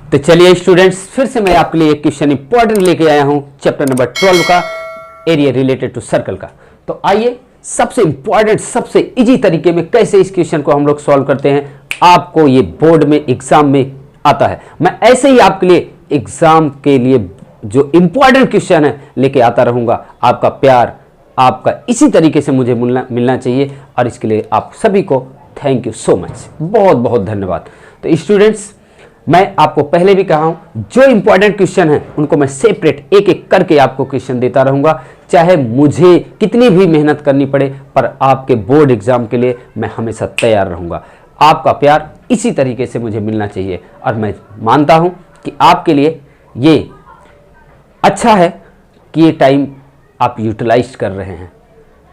तो चलिए स्टूडेंट्स, फिर से मैं आपके लिए एक क्वेश्चन इंपॉर्टेंट लेके आया हूं चैप्टर नंबर 12 का, एरिया रिलेटेड टू सर्कल का। तो आइए सबसे इंपॉर्टेंट, सबसे इजी तरीके में कैसे इस क्वेश्चन को हम लोग सॉल्व करते हैं, आपको ये बोर्ड में एग्जाम में आता है। मैं ऐसे ही आपके लिए एग्जाम के लिए जो इंपॉर्टेंट क्वेश्चन है लेके आता रहूंगा। आपका प्यार, आपका इसी तरीके से मुझे मिलना चाहिए और इसके लिए आप सभी को थैंक यू सो मच, बहुत बहुत धन्यवाद। तो स्टूडेंट्स, मैं आपको पहले भी कहा हूं, जो इंपॉर्टेंट क्वेश्चन है उनको मैं सेपरेट एक एक करके आपको क्वेश्चन देता रहूंगा, चाहे मुझे कितनी भी मेहनत करनी पड़े, पर आपके बोर्ड एग्जाम के लिए मैं हमेशा तैयार रहूंगा। आपका प्यार इसी तरीके से मुझे मिलना चाहिए और मैं मानता हूं कि आपके लिए ये अच्छा है कि ये टाइम आप यूटिलाइज कर रहे हैं,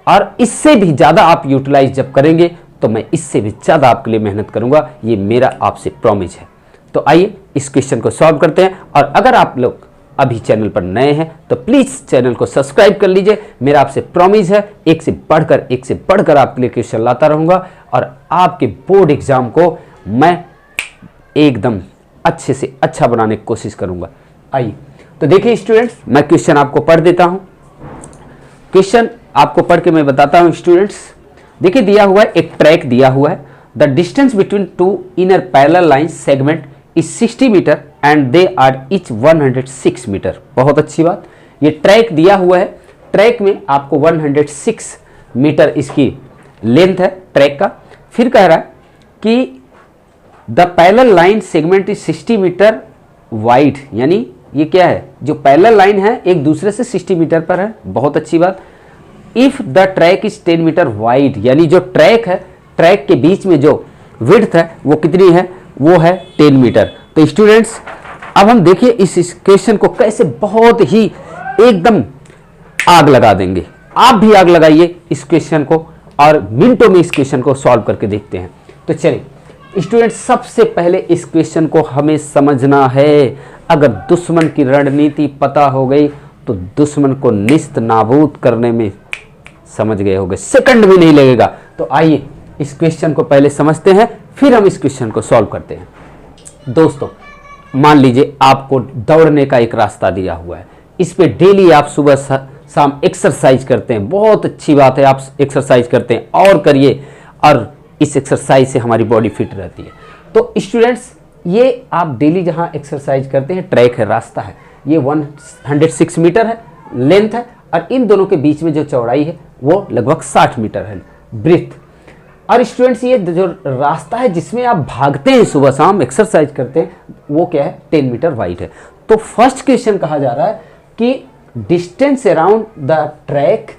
और इससे भी ज़्यादा आप यूटिलाइज जब करेंगे तो मैं इससे भी ज़्यादा आपके लिए मेहनत करूंगा, ये मेरा आपसे प्रॉमिस है। तो आइए इस क्वेश्चन को सॉल्व करते हैं। और अगर आप लोग अभी चैनल पर नए हैं तो प्लीज़ चैनल को सब्सक्राइब कर लीजिए। मेरा आपसे प्रॉमिस है, एक से बढ़कर आपके लिए क्वेश्चन लाता रहूँगा और आपके बोर्ड एग्जाम को मैं एकदम अच्छे से अच्छा बनाने की कोशिश करूँगा। आइए तो देखिए स्टूडेंट्स, मैं क्वेश्चन आपको पढ़ देता हूँ। क्वेश्चन आपको पढ़ के मैं बताता हूँ स्टूडेंट्स। देखिए दिया हुआ है, एक ट्रैक दिया हुआ है। The distance between two inner parallel line segment is 60 metre and they are each 106 metre. बहुत अच्छी बात, ये ट्रैक दिया हुआ है। ट्रैक में आपको 106 मीटर इसकी लेंथ है ट्रैक का। फिर कह रहा है कि the parallel line segment is 60 metre wide, यानी ये क्या है, जो पैरेलल लाइन है एक दूसरे से 60 मीटर पर है। बहुत अच्छी बात। If the track is 10 metre wide, यानी जो ट्रैक है, ट्रैक के बीच में जो विड्थ है वो कितनी है, वो है 10 मीटर। तो स्टूडेंट्स, अब हम देखिए इस क्वेश्चन को कैसे बहुत ही एकदम आग लगा देंगे। आप भी आग लगाइए इस क्वेश्चन को और मिनटों में इस क्वेश्चन को सॉल्व करके देखते हैं। तो चलिए स्टूडेंट्स, सबसे पहले इस क्वेश्चन को हमें समझना है। अगर दुश्मन की रणनीति पता हो गई तो दुश्मन को निस्त नाबूद करने में समझ गए होंगे, सेकंड भी नहीं लगेगा। तो आइए इस क्वेश्चन को पहले समझते हैं, फिर हम इस क्वेश्चन को सॉल्व करते हैं। दोस्तों, मान लीजिए आपको दौड़ने का एक रास्ता दिया हुआ है। इस पे डेली आप सुबह शाम एक्सरसाइज करते हैं। बहुत अच्छी बात है, आप एक्सरसाइज करते हैं और करिए, और इस एक्सरसाइज से हमारी बॉडी फिट रहती है। तो स्टूडेंट्स, ये आप डेली जहां एक्सरसाइज करते हैं, ट्रैक है, रास्ता है, ये 106 मीटर है लेंथ है, और इन दोनों के बीच में जो चौड़ाई है वो लगभग 60 मीटर है ब्रीथ। और स्टूडेंट्स, ये जो रास्ता है जिसमें आप भागते हैं सुबह शाम एक्सरसाइज करते हैं, वो क्या है, 10 मीटर वाइड है। तो फर्स्ट क्वेश्चन कहा जा रहा है कि distance around the track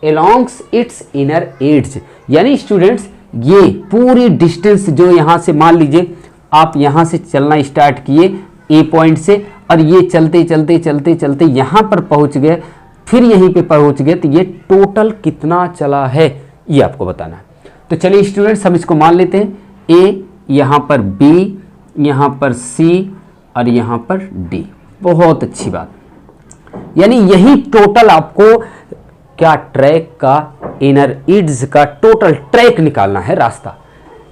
along its inner edge, यानी स्टूडेंट्स ये पूरी डिस्टेंस जो यहाँ से, मान लीजिए आप यहाँ से चलना स्टार्ट किए ए पॉइंट से, और ये चलते चलते चलते चलते यहाँ पर पहुँच गए, फिर यहीं पे पहुँच गए, तो ये टोटल कितना चला है ये आपको बताना है। तो चलिए स्टूडेंट्स, हम इसको मान लेते हैं, ए, यहाँ पर बी, यहाँ पर सी और यहाँ पर डी। बहुत अच्छी बात, यानी यही टोटल आपको क्या, ट्रैक का, इनर ईड्स का टोटल ट्रैक निकालना है, रास्ता।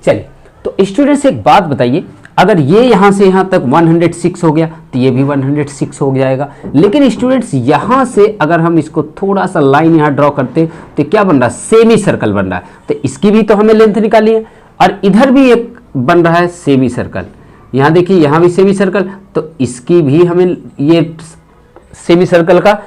चलिए तो स्टूडेंट्स एक बात बताइए, अगर ये यहाँ से यहाँ तक 106 हो गया तो ये भी 106 हो जाएगा। लेकिन स्टूडेंट्स, यहाँ से अगर हम इसको थोड़ा सा लाइन यहाँ ड्रॉ करते तो क्या बन रहा है, सेमी सर्कल बन रहा है। तो इसकी भी तो हमें लेंथ निकाली है, और इधर भी एक बन रहा है सेमी सर्कल। यहाँ देखिए, यहाँ भी सेमी सर्कल, तो इसकी भी हमें ये सेमी सर्कल का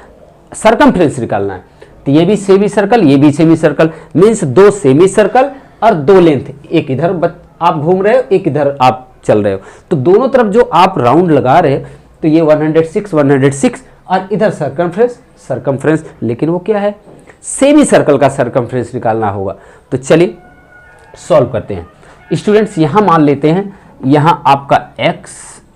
सरकमफ्रेंस निकालना है। तो ये भी सेमी सर्कल, ये भी semi circle, means 2 semi circle और 2 लेंथ, एक इधर आप घूम रहे हो, एक इधर आप चल रहे हो। तो दोनों तरफ जो आप राउंड लगा रहे हो, तो ये 106 और इधर सरकमफ्रेंस, लेकिन वो क्या है, सेमी सर्कल का सरकमफ्रेंस निकालना होगा। तो चलिए सॉल्व करते हैं स्टूडेंट्स। यहाँ मान लेते हैं, यहाँ आपका x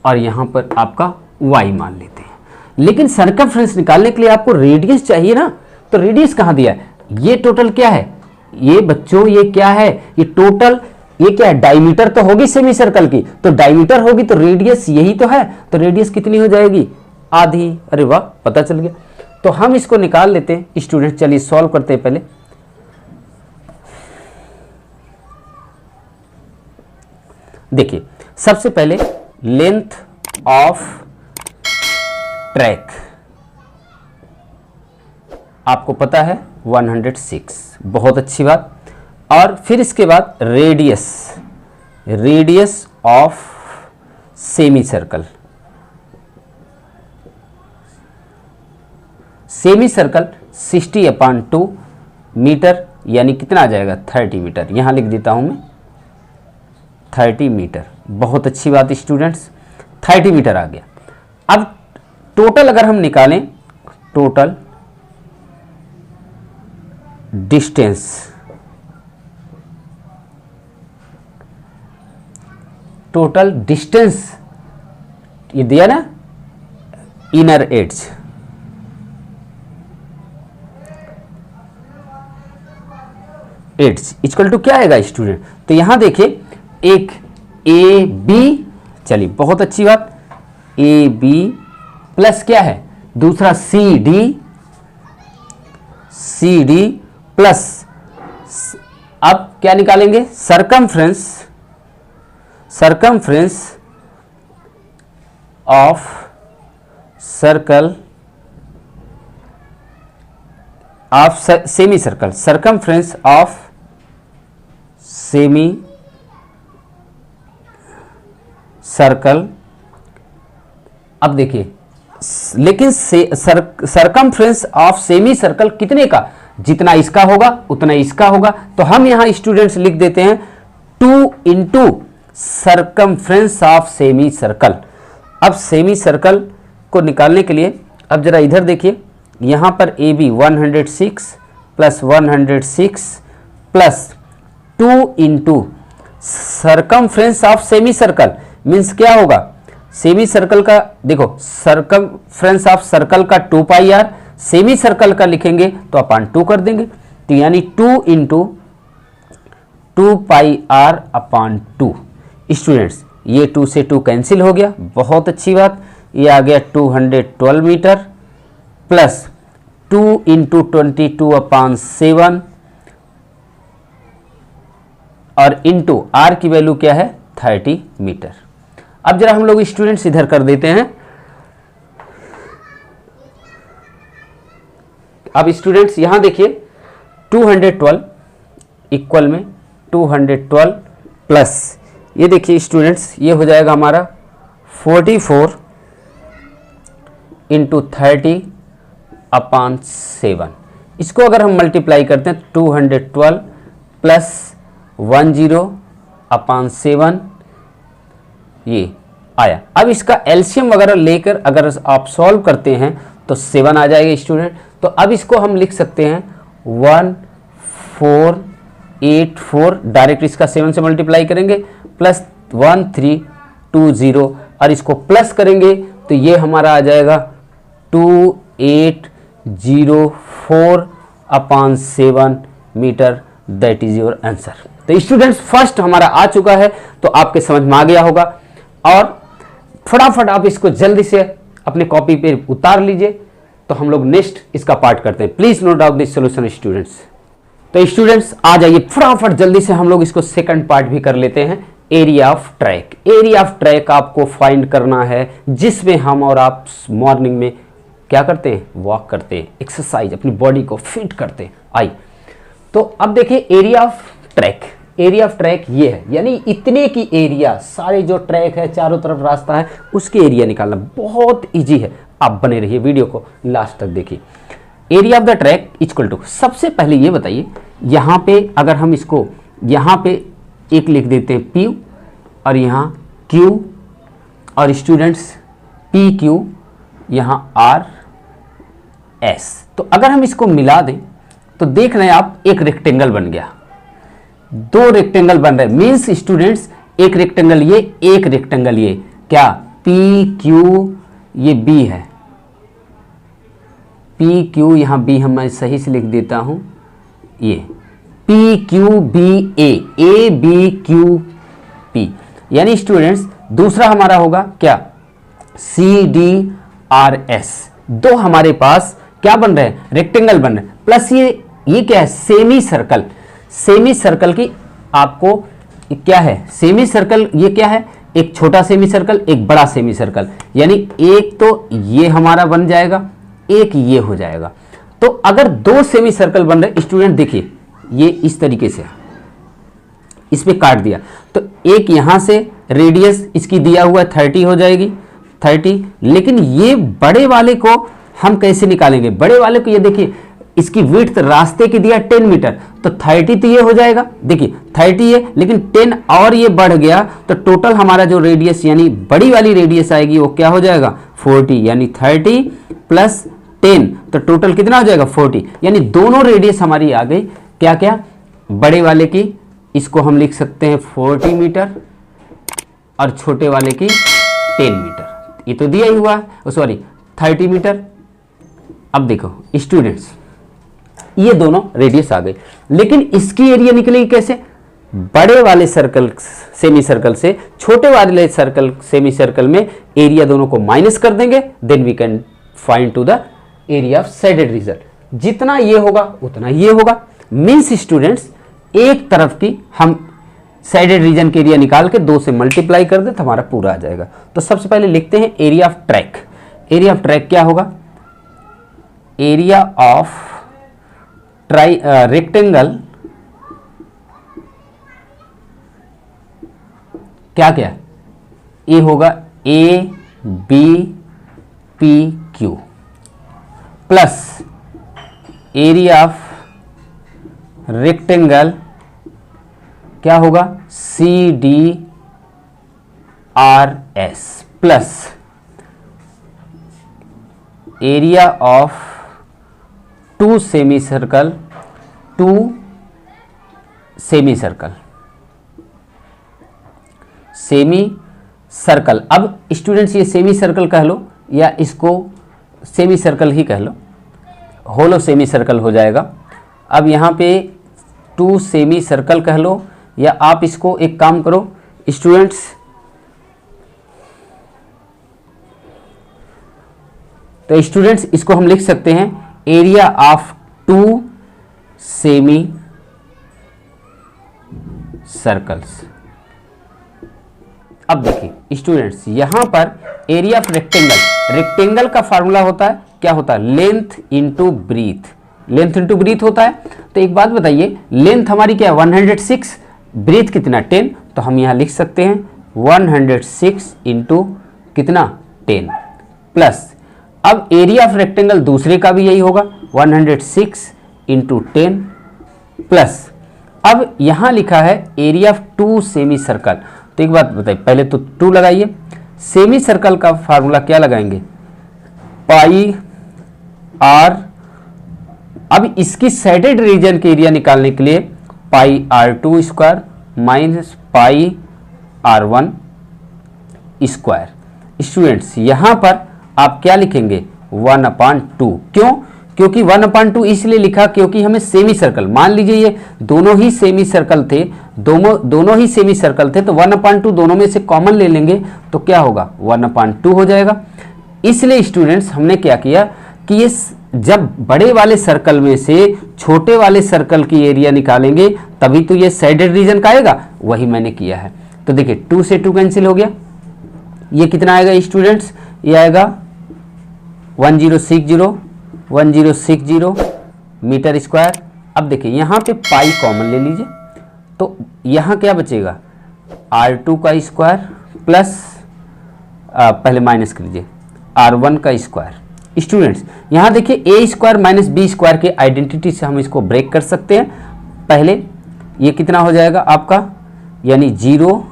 और यहाँ पर आपका y मान लेते हैं। लेकिन सरकमफ्रेंस निकालने के लिए आपको रेडियस चाहिए ना, तो रेडियस कहाँ दिया है, ये टोटल क्या है, ये बच्चों ये क्या है, ये टोटल, ये क्या है, डायमीटर तो होगी सेमी सर्कल की, तो डायमीटर होगी तो रेडियस यही तो है, तो रेडियस कितनी हो जाएगी, आधी। अरे वाह, पता चल गया। तो हम इसको निकाल लेते हैं स्टूडेंट। चलिए सॉल्व करते हैं पहले। देखिए सबसे पहले लेंथ ऑफ ट्रैक आपको पता है 106, बहुत अच्छी बात। और फिर इसके बाद radius of semi circle, semi circle 60/2 metre, यानी कितना आ जाएगा 30 मीटर। यहां लिख देता हूं मैं 30 मीटर, बहुत अच्छी बात स्टूडेंट्स, 30 मीटर आ गया। अब टोटल अगर हम निकालें, टोटल डिस्टेंस, टोटल डिस्टेंस ये दिया ना, inner edge, edges equal to क्या आएगा स्टूडेंट? तो यहां देखिए एक ए बी, चलिए बहुत अच्छी बात, ए बी प्लस क्या है दूसरा सी डी प्लस, अब क्या निकालेंगे circumference of circle of semi circle, circumference of semi circle. अब देखिए लेकिन सरकमफ्रेंस ऑफ सेमी सर्कल कितने का, जितना इसका होगा उतना इसका होगा, तो हम यहां स्टूडेंट्स लिख देते हैं 2 into circumference of semi circle. अब सेमी सर्कल को निकालने के लिए अब जरा इधर देखिए, यहां पर A B 106 plus 106 plus 2 into circumference of semi circle means क्या होगा, सेमी सर्कल का देखो सरकमफ्रेंस ऑफ सर्कल का 2 पाई आर, सेमी सर्कल का लिखेंगे तो अपन 2 कर देंगे, तो यानी 2 into 2 pi r upon 2। Students ये 2 से 2 कैंसिल हो गया, बहुत अच्छी बात, ये आ गया 212 मीटर प्लस 2 इंटू 22/7 और इंटू आर की वैल्यू क्या है 30 मीटर। अब जरा हम लोग स्टूडेंट्स इधर कर देते हैं। अब स्टूडेंट्स यहां देखिए 212 इक्वल में 212 प्लस ये देखिए स्टूडेंट्स ये हो जाएगा हमारा 44 इंटू 30/7। इसको अगर हम मल्टीप्लाई करते हैं 212 प्लस 10/7 ये आया। अब इसका एलसीएम वगैरह लेकर अगर आप सॉल्व करते हैं तो 7 आ जाएगा स्टूडेंट। तो अब इसको हम लिख सकते हैं 1484, डायरेक्ट इसका 7 से मल्टीप्लाई करेंगे प्लस 1320 और इसको प्लस करेंगे तो ये हमारा आ जाएगा 2804/7 metre, that is your answer. तो स्टूडेंट्स फर्स्ट हमारा आ चुका है, तो आपके समझ में आ गया होगा और फटाफट आप इसको जल्दी से अपने कॉपी पे उतार लीजिए। तो हम लोग नेक्स्ट इसका पार्ट करते हैं। Please note down this solution students. तो स्टूडेंट्स आ जाइए फटाफट जल्दी से हम लोग इसको सेकंड पार्ट भी कर लेते हैं। Area of track, area of track आपको फाइंड करना है, जिसमें हम और आप मॉर्निंग में क्या करते हैं, वॉक करते हैं, एक्सरसाइज, अपनी बॉडी को फिट करते हैं। आई तो अब देखिए area of track, area of track ये है, यानी इतने की एरिया, सारे जो ट्रैक है चारों तरफ रास्ता है उसके एरिया निकालना बहुत इजी है। आप बने रहिए, वीडियो को लास्ट तक देखिए। Area of the track equal to, सबसे पहले ये बताइए यहाँ पे अगर हम इसको यहाँ पे एक लिख देते हैं P और यहाँ Q और स्टूडेंट्स PQ यहाँ RS, तो अगर हम इसको मिला दें तो देख रहे हैं आप एक रेक्टेंगल बन गया, 2 रेक्टेंगल बन रहे हैं। मीन्स स्टूडेंट्स एक रेक्टेंगल ये, एक रेक्टेंगल ये, क्या PQ ये B है, PQ यहाँ B हम मैं सही से लिख देता हूं, ये PQBA, ABQP, यानी स्टूडेंट्स दूसरा हमारा होगा क्या CDRS। 2 हमारे पास क्या बन रहे हैं, रेक्टेंगल बन रहे हैं, प्लस ये क्या है सेमी सर्कल। सेमी सर्कल की आपको क्या है, सेमी सर्कल ये क्या है, एक छोटा सेमी सर्कल, एक बड़ा सेमी सर्कल, यानी एक तो ये हमारा बन जाएगा, एक ये हो जाएगा। तो अगर दो सेमी सर्कल बन रहे, स्टूडेंट देखिए ये इस तरीके से इस पे काट दिया, तो एक यहां से रेडियस इसकी दिया हुआ है 30 हो जाएगी 30, लेकिन ये बड़े वाले को हम कैसे निकालेंगे? बड़े वाले को ये देखिए इसकी विड्थ रास्ते की दिया 10 मीटर, तो 30 तो ये हो जाएगा, देखिए 30 है, लेकिन 10 और ये बढ़ गया तो टोटल हमारा जो रेडियस यानी बड़ी वाली रेडियस आएगी वो क्या हो जाएगा 40, यानी 30 प्लस 10, तो टोटल कितना हो जाएगा 40, यानी दोनों रेडियस हमारी आ गई। क्या क्या? बड़े वाले की इसको हम लिख सकते हैं 40 मीटर और छोटे वाले की 10 मीटर, ये तो दिया ही हुआ है, सॉरी 30 मीटर। अब देखो स्टूडेंट्स ये दोनों रेडियस आ गई, लेकिन इसकी एरिया निकलेगी कैसे? बड़े वाले सर्कल सेमी सर्कल से छोटे वाले सर्कल सेमी सर्कल में एरिया दोनों को माइनस कर देंगे, then we can find to the area of shaded region. जितना ये होगा उतना ये होगा, मीन्स स्टूडेंट्स एक तरफ की हम साइडेड रीजन के एरिया निकाल के 2 से मल्टीप्लाई कर दे तो हमारा पूरा आ जाएगा। तो सबसे पहले लिखते हैं area of track. Area of track क्या होगा? एरिया ऑफ रेक्टेंगल क्या क्या? ये होगा A B P Q plus area of rectangle क्या होगा? C D R S plus area of 2 semi circle, 2 semi circle, semi circle. अब स्टूडेंट्स ये सेमी सर्कल कह लो या इसको सेमी सर्कल ही कह लो, होलो सेमी सर्कल हो जाएगा। अब यहाँ पे 2 सेमी सर्कल कह लो, या आप इसको एक काम करो स्टूडेंट्स, तो स्टूडेंट्स इसको हम लिख सकते हैं एरिया ऑफ 2 सेमी सर्कल्स। अब देखिए स्टूडेंट्स यहां पर एरिया ऑफ रेक्टेंगल, रेक्टेंगल का फार्मूला होता है क्या होता है? Length into breadth, length into breadth होता है। तो एक बात बताइए, लेंथ हमारी क्या है 106, ब्रीथ कितना 10, तो हम यहां लिख सकते हैं 106 इंटू कितना 10 प्लस, अब एरिया ऑफ रेक्टेंगल दूसरे का भी यही होगा 106 इंटू 10 प्लस, अब यहां लिखा है एरिया ऑफ 2 सेमी सर्कल। तो एक बात बताइए, पहले तो 2 लगाइए, सेमी सर्कल का फार्मूला क्या लगाएंगे? पाई आर। अब इसकी साइडेड रीजन के एरिया निकालने के लिए पाई R2 square minus pi R1 square. Students यहां पर आप क्या लिखेंगे 1/2। क्यों? क्योंकि 1/2 इसलिए लिखा क्योंकि हमें सेमी सर्कल, मान लीजिए ये दोनों ही सेमी सर्कल थे, दोनों ही सेमी सर्कल थे, तो 1/2 दोनों में से कॉमन ले लेंगे तो क्या होगा 1/2 हो जाएगा। इसलिए स्टूडेंट्स हमने क्या किया कि ये जब बड़े वाले सर्कल में से छोटे वाले सर्कल की एरिया निकालेंगे तभी तो ये साइडेड रीजन का आएगा, वही मैंने किया है। तो देखिए 2 से 2 कैंसिल हो गया, ये कितना आएगा स्टूडेंट्स? ये आएगा 1060 मीटर स्क्वायर। अब देखिए यहाँ पे पाई कॉमन ले लीजिए, तो यहाँ क्या बचेगा R2 का स्क्वायर प्लस पहले माइनस कर लीजिए R1 का स्क्वायर। स्टूडेंट्स यहाँ देखिए ए स्क्वायर माइनस बी स्क्वायर के आइडेंटिटी से हम इसको ब्रेक कर सकते हैं। पहले ये कितना हो जाएगा आपका, यानी 0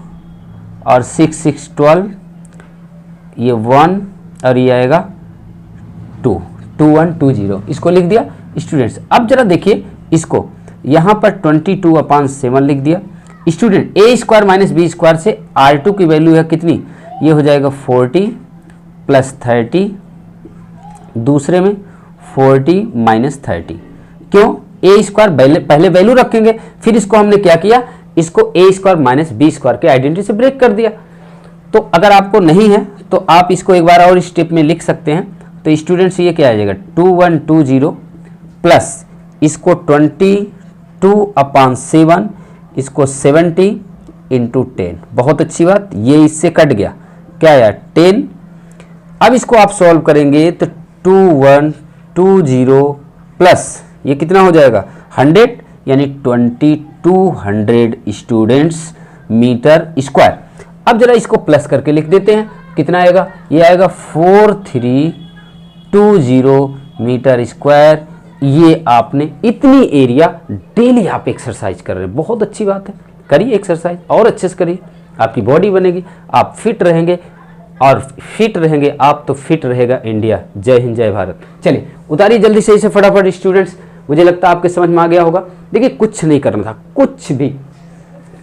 और 6 6 12, ये 1 और ये आएगा 2 2 1 2 0, इसको लिख दिया स्टूडेंट्स। अब जरा देखिए इसको, यहाँ पर 22/7 लिख दिया स्टूडेंट। ए स्क्वायर माइनस बी स्क्वायर से R2 की वैल्यू है कितनी, ये हो जाएगा 40 प्लस 30, दूसरे में 40 माइनस 30। क्यों? ए स्क्वायर पहले वैल्यू रखेंगे, फिर इसको हमने क्या किया, इसको ए स्क्वायर माइनस बी स्क्वायर के आइडेंटिटी से ब्रेक कर दिया। तो अगर आपको नहीं है तो आप इसको एक बार और स्टेप में लिख सकते हैं। तो स्टूडेंट्स ये क्या आ जाएगा 2120 प्लस इसको 22/7, इसको 70 इंटू 10। बहुत अच्छी बात, ये इससे कट गया, क्या आया 10। अब इसको आप सॉल्व करेंगे तो 2120 प्लस ये कितना हो जाएगा 100, यानी 2200 स्टूडेंट्स मीटर स्क्वायर। अब जरा इसको प्लस करके लिख देते हैं, कितना आएगा, ये आएगा 4320 मीटर स्क्वायर। ये आपने इतनी एरिया डेली आप एक्सरसाइज कर रहे हैं, बहुत अच्छी बात है, करिए एक्सरसाइज और अच्छे से करिए, आपकी बॉडी बनेगी, आप फिट रहेंगे, और फिट रहेंगे आप तो फिट रहेगा इंडिया। जय हिंद जय भारत। चलिए उतारिए जल्दी से इसे फटाफट स्टूडेंट्स, मुझे लगता है आपके समझ में आ गया होगा। देखिए कुछ नहीं करना था, कुछ भी,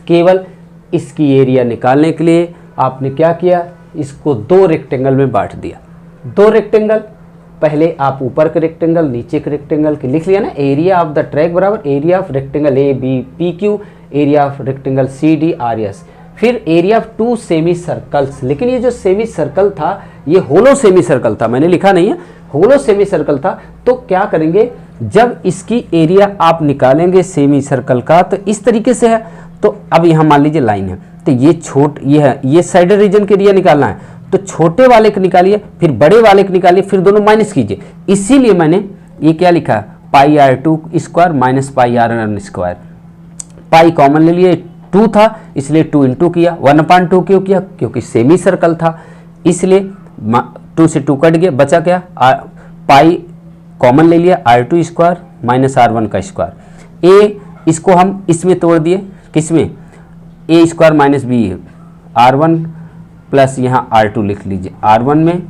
केवल इसकी एरिया निकालने के लिए आपने क्या किया, इसको 2 रेक्टेंगल में बांट दिया। 2 रेक्टेंगल, पहले आप ऊपर के रेक्टेंगल नीचे के रेक्टेंगल के लिख लिया ना, एरिया ऑफ द ट्रैक बराबर area of rectangle A B P Q, area of rectangle C D R S, फिर एरिया ऑफ 2 सेमी सर्कल्स। लेकिन ये जो सेमी सर्कल था ये होलो सेमी सर्कल था, मैंने लिखा नहीं है, होलो सेमी सर्कल था। तो क्या करेंगे, जब इसकी एरिया आप निकालेंगे सेमी सर्कल का तो इस तरीके से है। तो अब यहाँ मान लीजिए लाइन है, तो ये ये है, ये साइडर रीजन के एरिया निकालना है, तो छोटे वाले को निकालिए, फिर बड़े वाले को निकालिए, फिर दोनों माइनस कीजिए। इसीलिए मैंने ये क्या लिखा, पाई r2 square minus pi r1 square. Pi common ले लिए, 2 था इसलिए 2 इंटू किया, 1/2 क्यों किया, क्योंकि सेमी सर्कल था इसलिए 2 से 2 कट गया, बचा क्या, पाई कॉमन ले लिया, r2 स्क्वायर माइनस r1 का स्क्वायर। ए इसको हम इसमें तोड़ दिए, किसमें, A square minus B r1 plus यहाँ r2 लिख लीजिए r1 में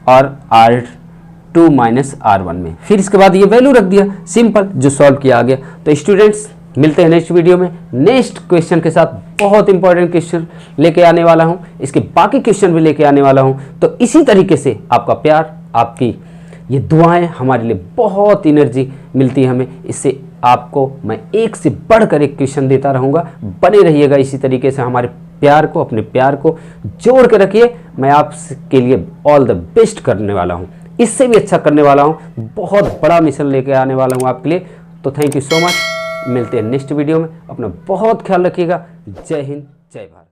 और r2 माइनस r1 में, फिर इसके बाद ये वैल्यू रख दिया, सिंपल, जो सॉल्व किया आ गया। तो स्टूडेंट्स मिलते हैं नेक्स्ट वीडियो में नेक्स्ट क्वेश्चन के साथ। बहुत इंपॉर्टेंट क्वेश्चन लेके आने वाला हूँ, इसके बाकी क्वेश्चन भी लेके आने वाला हूँ। तो इसी तरीके से आपका प्यार, आपकी ये दुआएं हमारे लिए बहुत एनर्जी मिलती है हमें, इससे आपको मैं एक से बढ़कर एक क्वेश्चन देता रहूँगा। बने रहिएगा इसी तरीके से, हमारे प्यार को, अपने प्यार को जोड़ के रखिए। मैं आपके लिए ऑल द बेस्ट करने वाला हूँ, इससे भी अच्छा करने वाला हूँ, बहुत बड़ा मिशन लेके आने वाला हूँ आपके लिए। तो थैंक यू सो मच, मिलते हैं नेक्स्ट वीडियो में, अपना बहुत ख्याल रखिएगा। जय हिंद जय भारत।